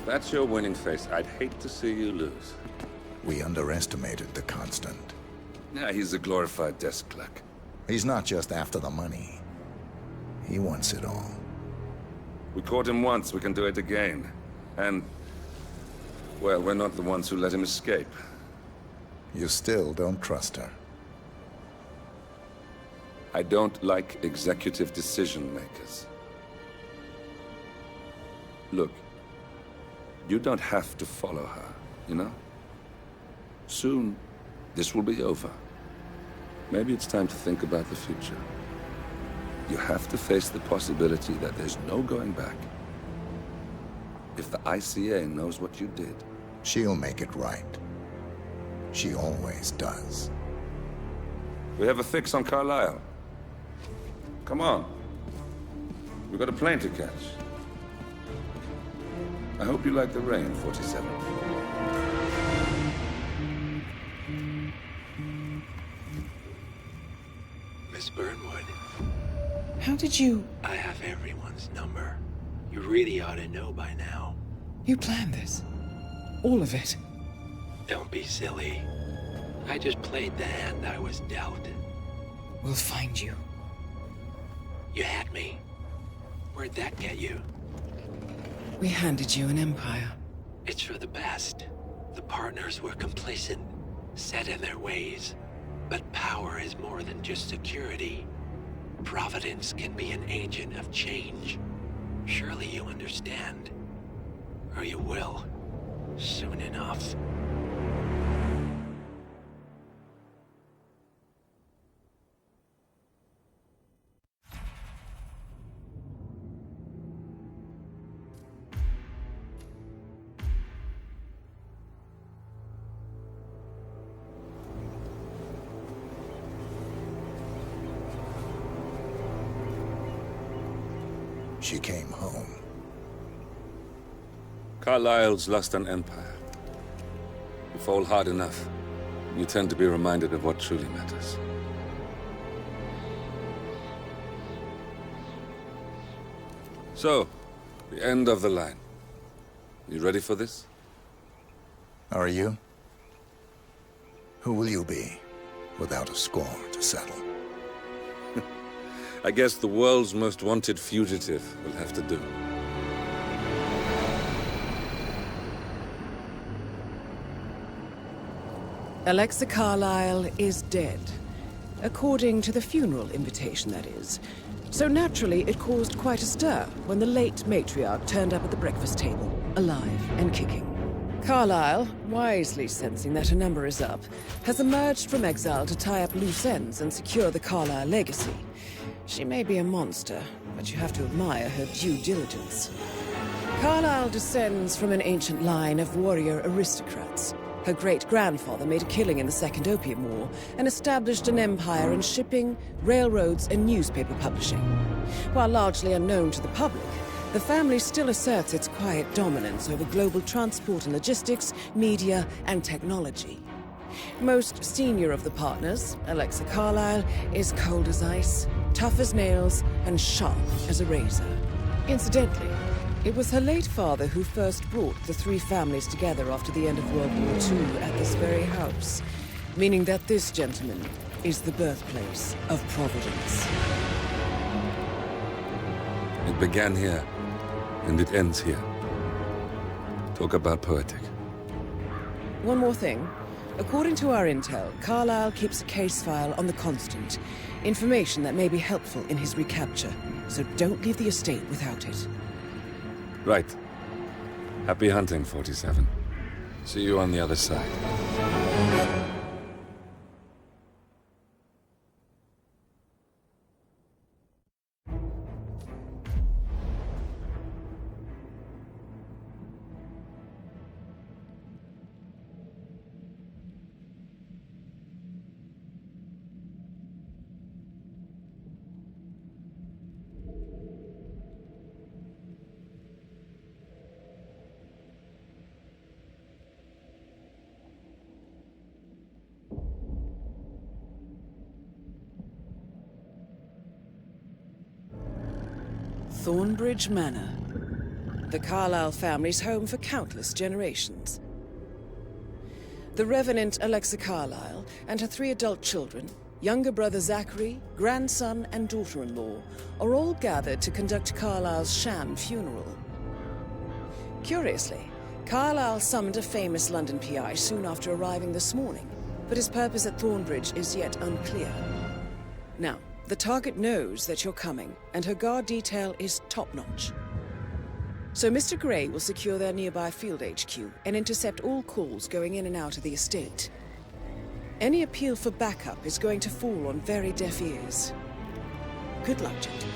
That's your winning face. I'd hate to see you lose. We underestimated the Constant. Yeah, he's a glorified desk clerk. He's not just after the money. He wants it all. We caught him once, we can do it again. And, well, we're not the ones who let him escape. You still don't trust her. I don't like executive decision makers. Look, you don't have to follow her, you know? Soon, this will be over. Maybe it's time to think about the future. You have to face the possibility that there's no going back. If the ICA knows what you did... She'll make it right. She always does. We have a fix on Carlisle. Come on. We've got a plane to catch. I hope you like the rain, 47. Miss Burnwood. How did you... I have everyone's number. You really ought to know by now. You planned this? All of it? Don't be silly. I just played the hand I was dealt. We'll find you. You had me. Where'd that get you? We handed you an empire. It's for the best. The partners were complacent, set in their ways. But power is more than just security. Providence can be an agent of change. Surely you understand. Or you will. Soon enough. She came home. Carlisle's lost an empire. You fall hard enough, you tend to be reminded of what truly matters. So, the end of the line. You ready for this? Are you? Who will you be, without a score to settle? I guess the world's most wanted fugitive will have to do. Alexa Carlisle is dead. According to the funeral invitation, that is. So naturally, it caused quite a stir when the late matriarch turned up at the breakfast table, alive and kicking. Carlisle, wisely sensing that her number is up, has emerged from exile to tie up loose ends and secure the Carlisle legacy. She may be a monster, but you have to admire her due diligence. Carlisle descends from an ancient line of warrior aristocrats. Her great-grandfather made a killing in the Second Opium War and established an empire in shipping, railroads, and newspaper publishing. While largely unknown to the public, the family still asserts its quiet dominance over global transport and logistics, media, and technology. Most senior of the partners, Alexa Carlisle, is cold as ice, tough as nails, and sharp as a razor. Incidentally, it was her late father who first brought the three families together after the end of World War II at this very house, meaning that this gentleman is the birthplace of Providence. It began here, and it ends here. Talk about poetic. One more thing. According to our intel, Carlisle keeps a case file on the Constant. Information that may be helpful in his recapture, so don't leave the estate without it. Right. Happy hunting, 47. See you on the other side. Thornbridge Manor. the Carlyle family's home for countless generations. The Revenant Alexa Carlyle and her 3 adult children, younger brother Zachary, grandson and daughter-in-law, are all gathered to conduct Carlyle's sham funeral. Curiously, Carlyle summoned a famous London PI soon after arriving this morning, but his purpose at Thornbridge is yet unclear. Now, the target knows that you're coming, and her guard detail is top-notch. So Mr. Gray will secure their nearby field HQ and intercept all calls going in and out of the estate. Any appeal for backup is going to fall on very deaf ears. Good luck, gentlemen.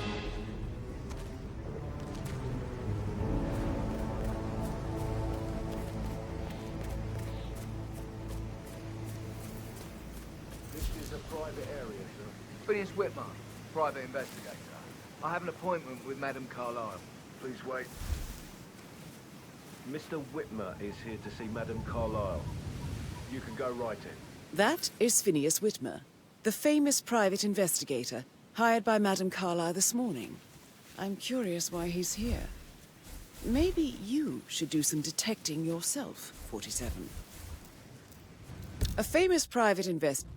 Private area, sir. Phineas Whitmer, private investigator. I have an appointment with Madame Carlyle. Please wait. Mr. Whitmer is here to see Madame Carlyle. You can go right in. That is Phineas Whitmer, the famous private investigator hired by Madame Carlyle this morning. I'm curious why he's here. Maybe you should do some detecting yourself, 47. A famous private investigator.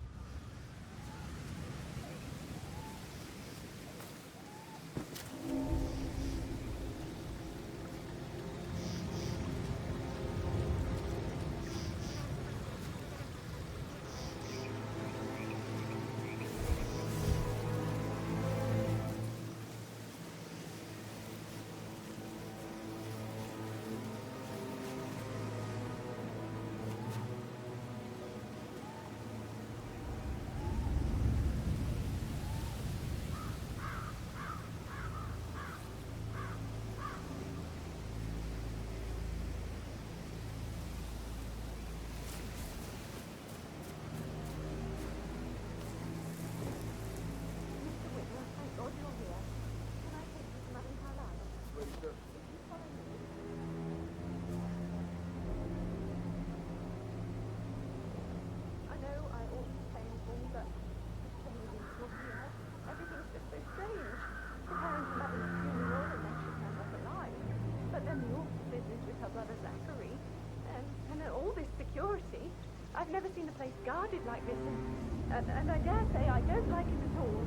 I've never seen the place guarded like this, and I dare say I don't like it at all.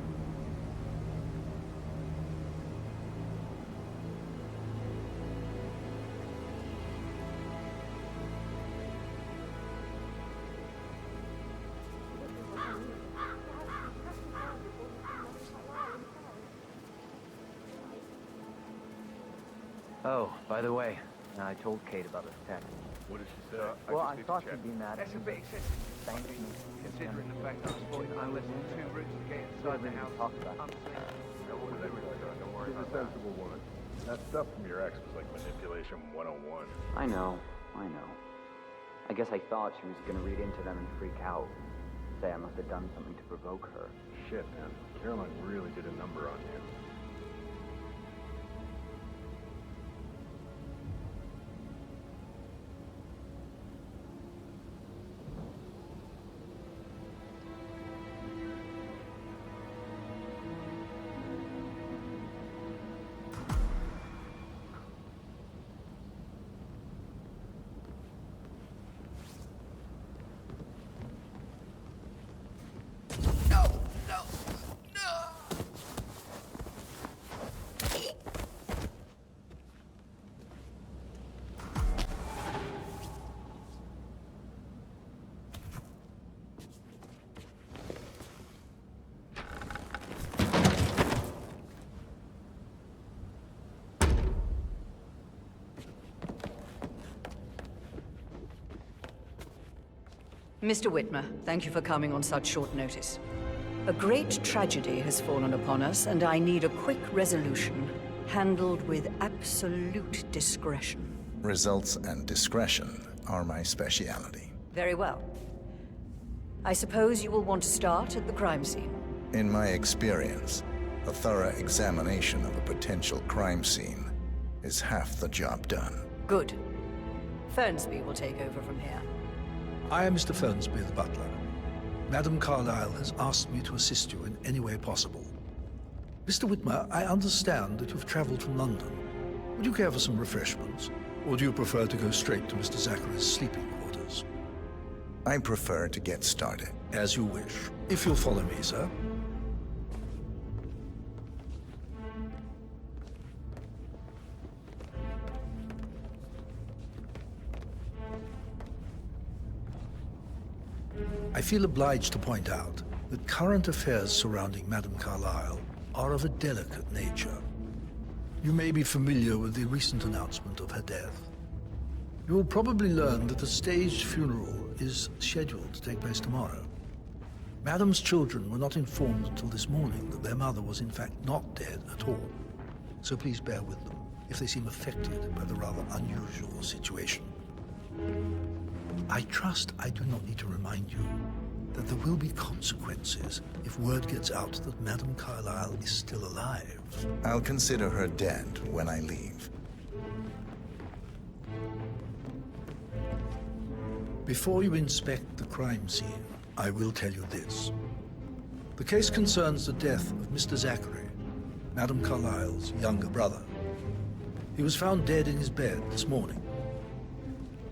Oh, by the way, I told Kate about this text. What did she say? Well, I thought she'd be mad. That's a bit excessive. Thank you. Considering the fact that I spotted no less than 2 routes to get inside the house. Talk about it. Don't worry about that. Sensible woman. That stuff from your ex was like manipulation 101. I know. I guess I thought she was gonna read into them and freak out. Say I must have done something to provoke her. Shit, man. Caroline really did a number on you. Mr. Whitmer, thank you for coming on such short notice. A great tragedy has fallen upon us, and I need a quick resolution, handled with absolute discretion. Results and discretion are my speciality. Very well. I suppose you will want to start at the crime scene. In my experience, a thorough examination of a potential crime scene is half the job done. Good. Fernsby will take over from here. I am Mr. Fernsby, the butler. Madame Carlyle has asked me to assist you in any way possible. Mr. Whitmer, I understand that you've traveled from London. Would you care for some refreshments? Or do you prefer to go straight to Mr. Zachary's sleeping quarters? I prefer to get started. As you wish. If you'll follow me, sir. I feel obliged to point out that current affairs surrounding Madame Carlyle are of a delicate nature. You may be familiar with the recent announcement of her death. You will probably learn that a staged funeral is scheduled to take place tomorrow. Madame's children were not informed until this morning that their mother was in fact not dead at all. So please bear with them if they seem affected by the rather unusual situation. I trust I do not need to remind you that there will be consequences if word gets out that Madame Carlyle is still alive. I'll consider her dead when I leave. Before you inspect the crime scene, I will tell you this. The case concerns the death of Mr. Zachary, Madame Carlyle's younger brother. He was found dead in his bed this morning.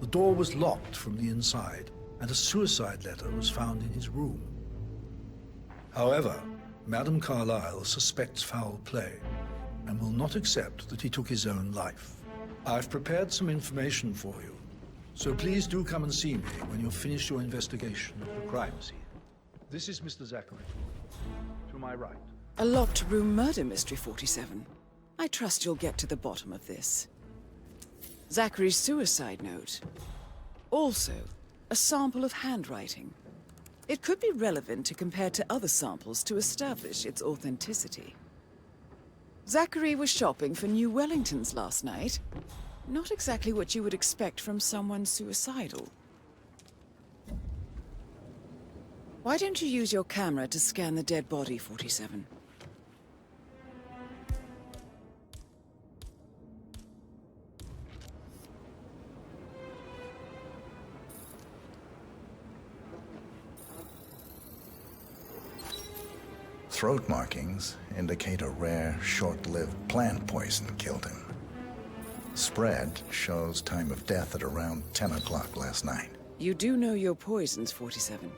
The door was locked from the inside, and a suicide letter was found in his room. However, Madame Carlyle suspects foul play and will not accept that he took his own life. I've prepared some information for you, so please do come and see me when you've finished your investigation of the crime scene. This is Mr. Zachary. To my right. A locked room murder mystery, 47. I trust you'll get to the bottom of this. Zachary's suicide note. Also, a sample of handwriting. It could be relevant to compare to other samples to establish its authenticity. Zachary was shopping for New Wellingtons last night. Not exactly what you would expect from someone suicidal. Why don't you use your camera to scan the dead body, 47? Throat markings indicate a rare, short-lived plant poison killed him. Spread shows time of death at around 10 o'clock last night. You do know your poisons, 47.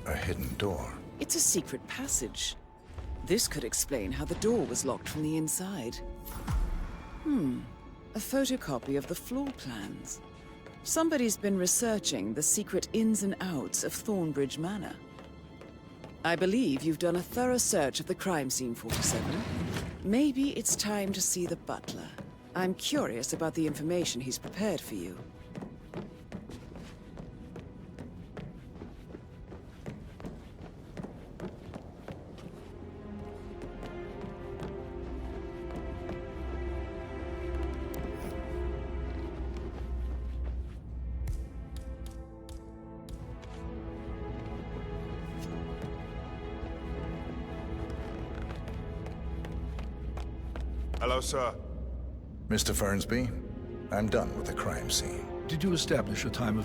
A hidden door. It's a secret passage. This could explain how the door was locked from the inside. A photocopy of the floor plans. Somebody's been researching the secret ins and outs of Thornbridge Manor. I believe you've done a thorough search of the crime scene, 47. Maybe it's time to see the butler. I'm curious about the information he's prepared for you. Hello, sir. Mr. Fernsby, I'm done with the crime scene. Did you establish a time of death?